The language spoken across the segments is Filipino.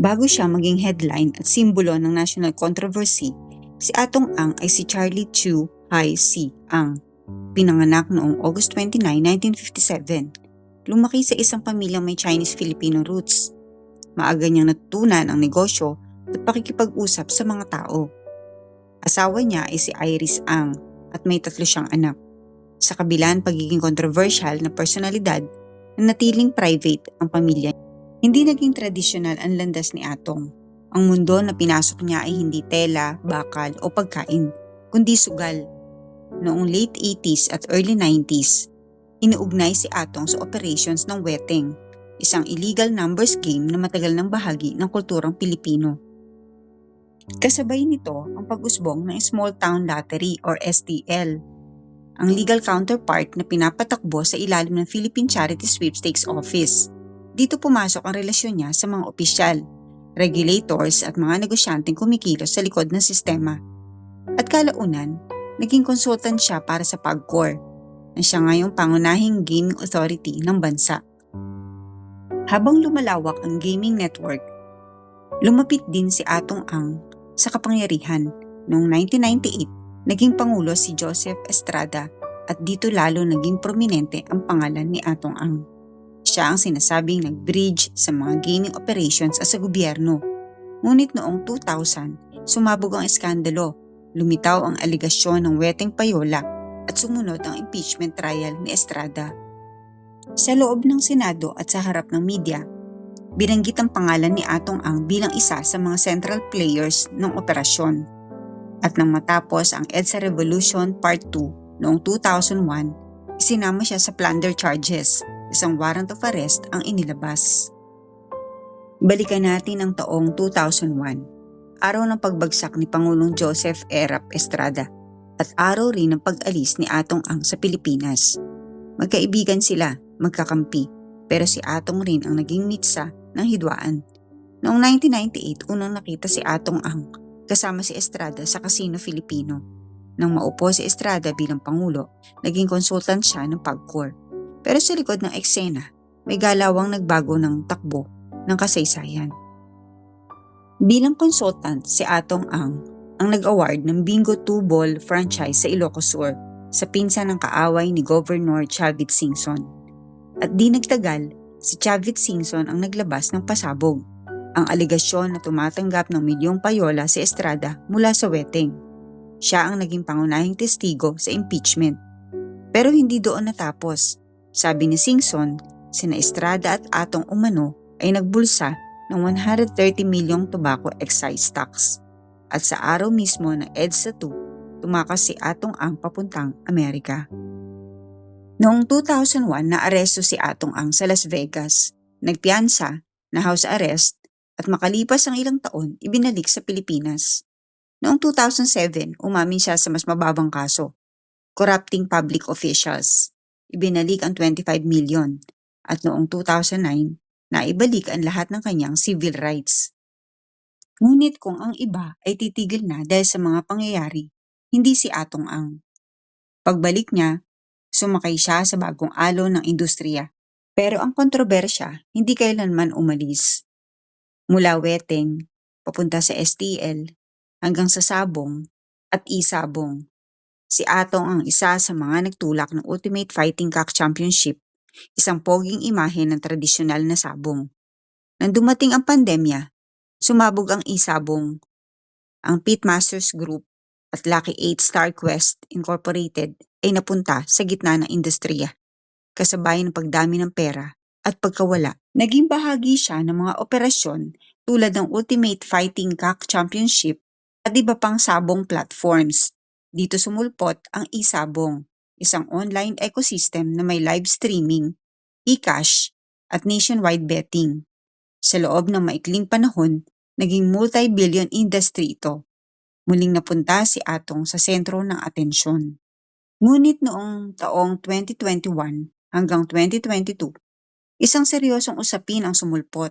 Bago siya maging headline at simbolo ng national controversy, si Atong Ang ay si Charlie Chu Hai Si Ang. Pinanganak noong August 29, 1957. Lumaki sa isang pamilyang may Chinese-Filipino roots. Maaga niyang natutunan ang negosyo at pakikipag-usap sa mga tao. Asawa niya ay si Iris Ang at may 3 siyang anak. Sa kabila ng pagiging controversial na personalidad, nanatiling private ang pamilya. Hindi naging tradisyonal ang landas ni Atong. Ang mundo na pinasok niya ay hindi tela, bakal o pagkain, kundi sugal. Noong late 80s at early 90s, inuugnay si Atong sa operations ng weteng, isang illegal numbers game na matagal ng bahagi ng kulturang Pilipino. Kasabay nito ang pag-usbong ng Small Town Lottery or STL, ang legal counterpart na pinapatakbo sa ilalim ng Philippine Charity Sweepstakes Office. Dito pumasok ang relasyon niya sa mga opisyal, regulators at mga negosyanteng kumikilos sa likod ng sistema. At kalaunan, naging consultant siya para sa PAGCOR, na siya ngayong pangunahing gaming authority ng bansa. Habang lumalawak ang gaming network, lumapit din si Atong Ang sa kapangyarihan. Noong 1998, naging pangulo si Joseph Estrada at dito lalo naging prominente ang pangalan ni Atong Ang. Siya ang sinasabing nag-bridge sa mga gaming operations sa gobyerno. Ngunit noong 2000, sumabog ang eskandalo, lumitaw ang aligasyon ng weteng payola at sumunod ang impeachment trial ni Estrada. Sa loob ng Senado at sa harap ng media, binanggit ang pangalan ni Atong Ang bilang isa sa mga central players ng operasyon. At nang matapos ang EDSA Revolution Part 2 noong 2001, isinama siya sa plunder charges. Isang warrant of arrest ang inilabas. Balikan natin ang taong 2001, araw ng pagbagsak ni Pangulong Joseph Erap Estrada at araw rin ng pag-alis ni Atong Ang sa Pilipinas. Magkaibigan sila, magkakampi, pero si Atong rin ang naging mitsa ng hidwaan. Noong 1998, unang nakita si Atong Ang kasama si Estrada sa Casino Filipino. Nang maupo si Estrada bilang Pangulo, naging consultant siya ng PAGCOR. Pero sa likod ng eksena, may galawang nagbago ng takbo ng kasaysayan. Bilang consultant, si Atong Ang nag-award ng Bingo 2-Ball franchise sa Ilocos Sur sa pinsan ng kaaway ni Governor Chavit Singson. At di nagtagal, si Chavit Singson ang naglabas ng pasabog, ang aligasyon na tumatanggap ng milyong payola si Estrada mula sa weteng. Siya ang naging pangunahing testigo sa impeachment. Pero hindi doon natapos. Sabi ni Singson, sina Estrada at Atong umano ay nagbulsa ng 130 milyong tobacco excise tax. At sa araw mismo ng EDSA 2, tumakas si Atong Ang papuntang Amerika. Noong 2001, naaresto si Atong Ang sa Las Vegas, nagpiyansa, na house arrest at makalipas ang ilang taon, ibinalik sa Pilipinas. Noong 2007, umamin siya sa mas mababang kaso, corrupting public officials. Ibinalik ang 25 million at noong 2009, naibalik ang lahat ng kanyang civil rights. Ngunit kung ang iba ay titigil na dahil sa mga pangyayari, hindi si Atong Ang. Pagbalik niya, sumakay siya sa bagong alon ng industriya. Pero ang kontrobersya hindi kailanman umalis. Mula weteng, papunta sa STL, hanggang sa sabong at isabong. Si Atong ang isa sa mga nagtulak ng Ultimate Fighting Cock Championship, isang poging imahe ng tradisyonal na sabong. Nang dumating ang pandemya, sumabog ang isabong. Ang Pitmasters Group at Lucky 8 Star Quest Incorporated ay napunta sa gitna ng industriya, kasabay ng pagdami ng pera at pagkawala. Naging bahagi siya ng mga operasyon tulad ng Ultimate Fighting Cock Championship at iba pang sabong platforms. Dito sumulpot ang eSabong, isang online ecosystem na may live streaming, e-cash, at nationwide betting. Sa loob ng maikling panahon, naging multi-billion industry ito. Muling napunta si Atong sa sentro ng atensyon. Ngunit noong taong 2021 hanggang 2022, isang seryosong usapin ang sumulpot,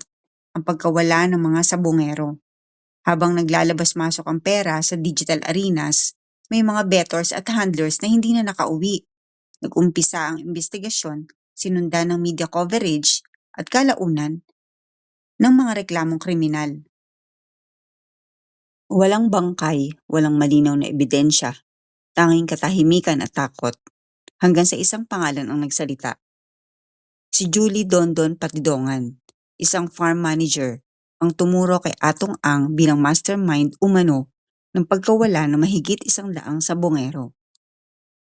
ang pagkawala ng mga sabongero. Habang naglalabas-masok ang pera sa digital arenas, may mga bettors at handlers na hindi na nakauwi. Nag-umpisa ang investigasyon, sinundan ng media coverage at kalaunan, ng mga reklamong kriminal. Walang bangkay, walang malinaw na ebidensya, tanging katahimikan at takot, hanggang sa isang pangalan ang nagsalita. Si Julie Dondon Patidongan, isang farm manager, ang tumuro kay Atong Ang bilang mastermind umano ng pagkawala ng mahigit 100 sabongero.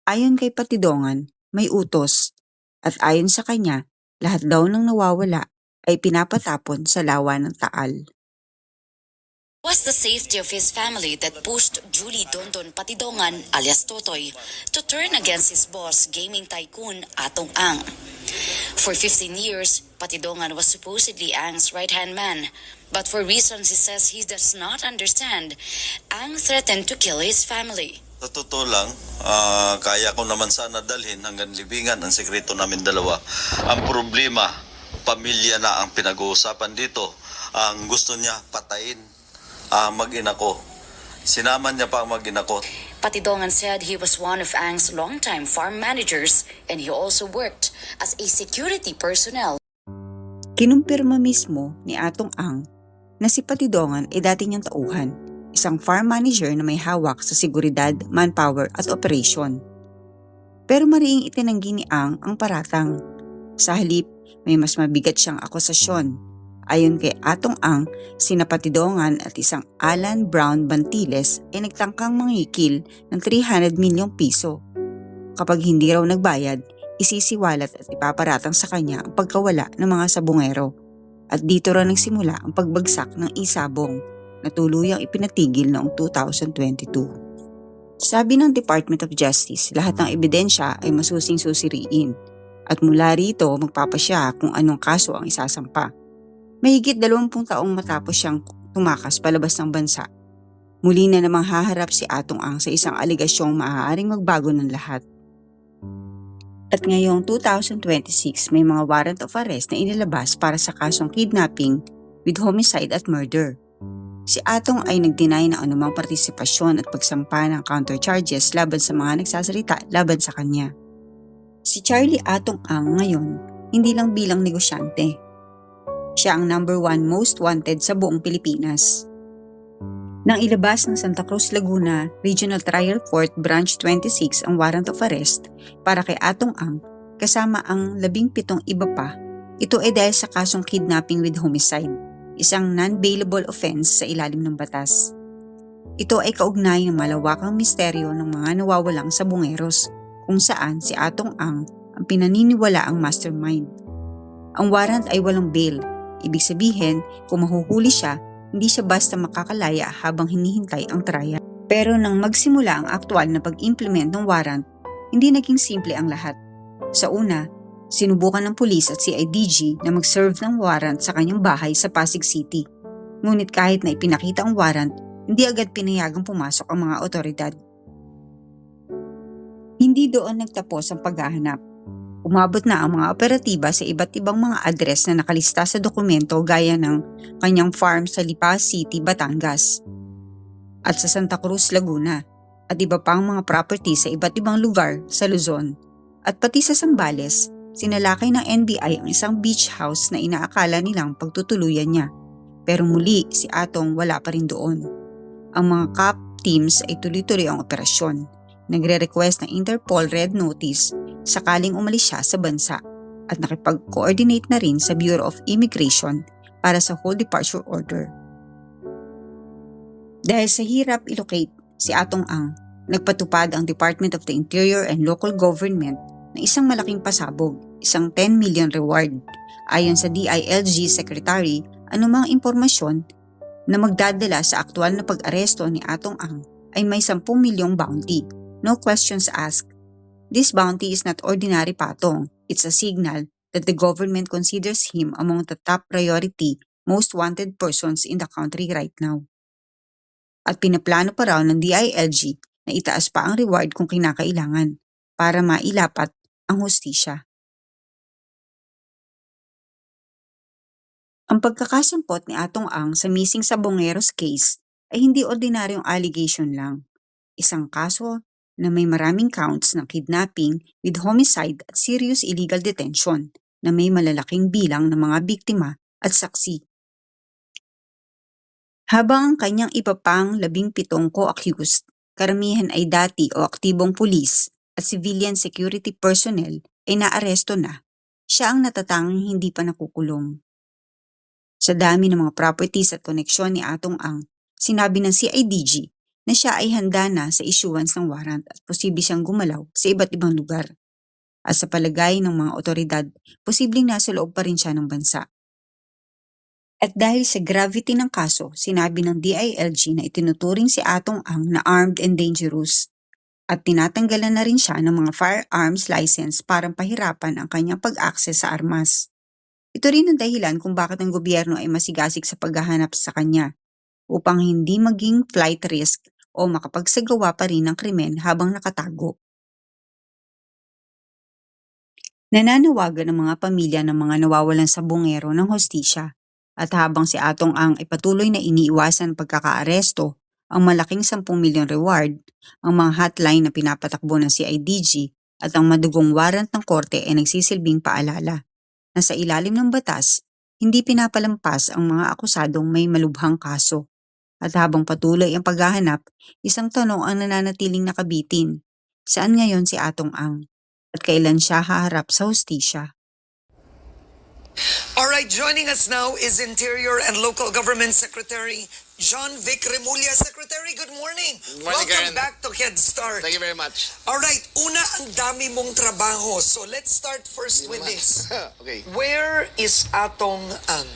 Ayon kay Patidongan, may utos, at ayon sa kanya, lahat daw ng nawawala ay pinapatapon sa lawa ng Taal. Was the safety of his family that pushed Julie Dondon Patidongan alias Totoy to turn against his boss, gaming tycoon Atong Ang. For 15 years, Patidongan was supposedly Ang's right-hand man, but for reasons he says he does not understand, Ang threatened to kill his family. Sa totoo lang, kaya ko naman sana dalhin hanggang libingan ang sekreto namin dalawa. Ang problema, pamilya na ang pinag-uusapan dito. Ang gusto niya patayin ang mag-ina ko. Sinama niya pa ang mag-ina ko. Patidongan said he was one of Ang's longtime farm managers and he also worked as a security personnel. Kinumpirma mismo ni Atong Ang na si Patidongan ay dati niyang tauhan, isang farm manager na may hawak sa seguridad, manpower at operasyon. Pero mariing itinanggi ni Ang paratang. Sa halip, may mas mabigat siyang akusasyon. Ayon kay Atong Ang, sina Patidongan at isang Alan Brown Bantiles ay nagtangkang mangikil ng 300 milyong piso. Kapag hindi raw nagbayad, isisiwalat at ipaparatang sa kanya ang pagkawala ng mga sabongero. At dito raw nagsimula ang pagbagsak ng isabong na tuluyang ipinatigil noong 2022. Sabi ng Department of Justice, lahat ng ebidensya ay masusing susiriin at mula rito magpapasya kung anong kaso ang isasampa. Mahigit 20 taong matapos siyang tumakas palabas ng bansa, muli na namang haharap si Atong Ang sa isang aligasyong maaaring magbago ng lahat. At ngayong 2026 may mga warrant of arrest na inilabas para sa kasong kidnapping with homicide at murder. Si Atong ay nag-deny ng anumang partisipasyon at pagsampa ng counter-charges laban sa mga nagsasalita laban sa kanya. Si Charlie Atong Ang ngayon hindi lang bilang negosyante. Siya ang number 1 most wanted sa buong Pilipinas. Nang ilabas ng Santa Cruz, Laguna Regional Trial Court Branch 26 ang warrant of arrest para kay Atong Ang kasama ang 17 iba pa, ito ay dahil sa kasong kidnapping with homicide, isang non-bailable offense sa ilalim ng batas. Ito ay kaugnay ng malawakang misteryo ng mga nawawalang sabongeros kung saan si Atong Ang pinaniniwalaang mastermind. Ang warrant ay walang bail. Ibig sabihin, kung mahuhuli siya, hindi siya basta makakalaya habang hinihintay ang trial. Pero nang magsimula ang aktual na pag-implement ng warrant, hindi naging simple ang lahat. Sa una, sinubukan ng pulis at CIDG na mag-serve ng warrant sa kanyang bahay sa Pasig City. Ngunit kahit na ipinakita ang warrant, hindi agad pinayagang pumasok ang mga otoridad. Hindi doon nagtapos ang paghahanap. Umabot na ang mga operatiba sa iba't ibang mga address na nakalista sa dokumento gaya ng kanyang farm sa Lipa City, Batangas at sa Santa Cruz, Laguna at iba pang mga property sa iba't ibang lugar sa Luzon. At pati sa Zambales, sinalakay ng NBI ang isang beach house na inaakala nilang pagtutuluyan niya. Pero muli si Atong wala pa rin doon. Ang mga CAP teams ay tuloy-tuloy ang operasyon. Nagre-request ng Interpol Red Notice sakaling umalis siya sa bansa at nakipag-coordinate na rin sa Bureau of Immigration para sa whole departure order. Dahil sa hirap ilocate si Atong Ang, nagpatupad ang Department of the Interior and Local Government ng isang malaking pasabog, isang 10 million reward. Ayon sa DILG Secretary, anumang impormasyon na magdadala sa aktual na pag-aresto ni Atong Ang ay may 10 milyong bounty. No questions asked. This bounty is not ordinary patong. It's a signal that the government considers him among the top priority, most wanted persons in the country right now. At pinaplano pa raw ng DILG na itaas pa ang reward kung kinakailangan para mailapat ang hustisya. Ang pagkakasampot ni Atong Ang sa missing sabongeros case ay hindi ordinaryong allegation lang. Isang kaso na may maraming counts ng kidnapping with homicide at serious illegal detention na may malalaking bilang ng mga biktima at saksi. Habang ang kanyang iba pang 17 co-accused, karamihan ay dati o aktibong pulis at civilian security personnel ay naaresto na, siya ang natatanging hindi pa nakukulong. Sa dami ng mga properties at koneksyon ni Atong Ang, sinabi ng CIDG na siya ay handa na sa issuance ng warrant at posible siyang gumalaw sa iba't ibang lugar. At sa palagay ng mga otoridad, posibleng nasa loob pa rin siya ng bansa. At dahil sa gravity ng kaso, sinabi ng DILG na itinuturing si Atong Ang na armed and dangerous at tinatanggalan na rin siya ng mga firearms license para pahirapan ang kanyang pag-access sa armas. Ito rin ang dahilan kung bakit ang gobyerno ay masigasig sa paghahanap sa kanya upang hindi maging flight risk o makapagsagawa pa rin ng krimen habang nakatago. Nananawagan ng mga pamilya ng mga nawawalan sa bungero ng hostisya at habang si Atong Ang ay patuloy na iniiwasan pagkakaaresto, ang malaking 10 milyon reward, ang mga hotline na pinapatakbo ng CIDG at ang madugong warrant ng korte ay nagsisilbing paalala na sa ilalim ng batas, hindi pinapalampas ang mga akusadong may malubhang kaso. At habang patuloy ang paghahanap, isang tanong ang nananatiling nakabitin. Saan ngayon si Atong Ang? At kailan siya haharap sa hustisya? All right, joining us now is Interior and Local Government Secretary John Vic Remulla. Secretary, good morning. Good morning, Welcome Karen. back to Head Start. Thank you very much. All right, una, ang dami mong trabaho. So let's start first with this. Okay. Where is Atong Ang?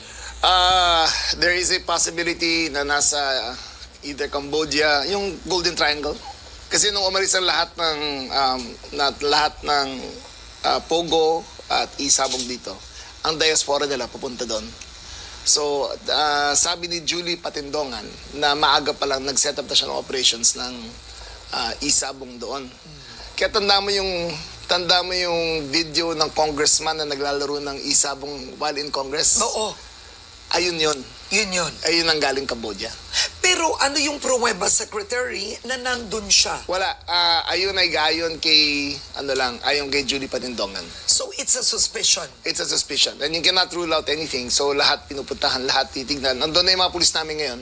There is a possibility na nasa either Cambodia, yung Golden Triangle. Kasi nung umalis ang lahat ng Pogo at Isabog dito, ang diaspora nila pupunta doon. So, sabi ni Julie Patindongan na maaga pa lang nag-set up na siya ng operations ng Isabong doon. Kaya tanda mo yung video ng congressman na naglalaro ng Isabong while in Congress? Oo, Ayun yun. yun yun. Ayun ang galing Cambodia. Pero ano yung pruweba, Secretary, na nandun siya? Wala. Ayun ay ayon kay, ayon kay Julie Patindongan. So it's a suspicion. It's a suspicion. And you cannot rule out anything. So lahat pinupuntahan, lahat titignan. Nandun na yung mga pulis namin ngayon.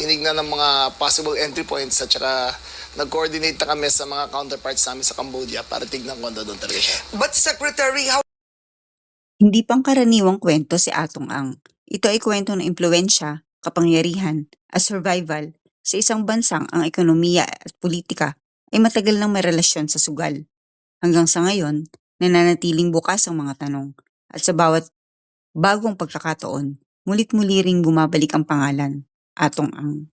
Tinignan ng mga possible entry points at saka nag-coordinate na kami sa mga counterparts namin sa Cambodia para tignan kung ano doon talaga siya. But Secretary, how Hindi pangkaraniwang kwento si Atong Ang. Ito ay kwento ng impluwensya, kapangyarihan, at survival sa isang bansang ang ekonomiya at politika ay matagal nang may relasyon sa sugal. Hanggang sa ngayon, nananatiling bukas ang mga tanong at sa bawat bagong pagkakataon, mulit-muli ring bumabalik ang pangalan, Atong Ang.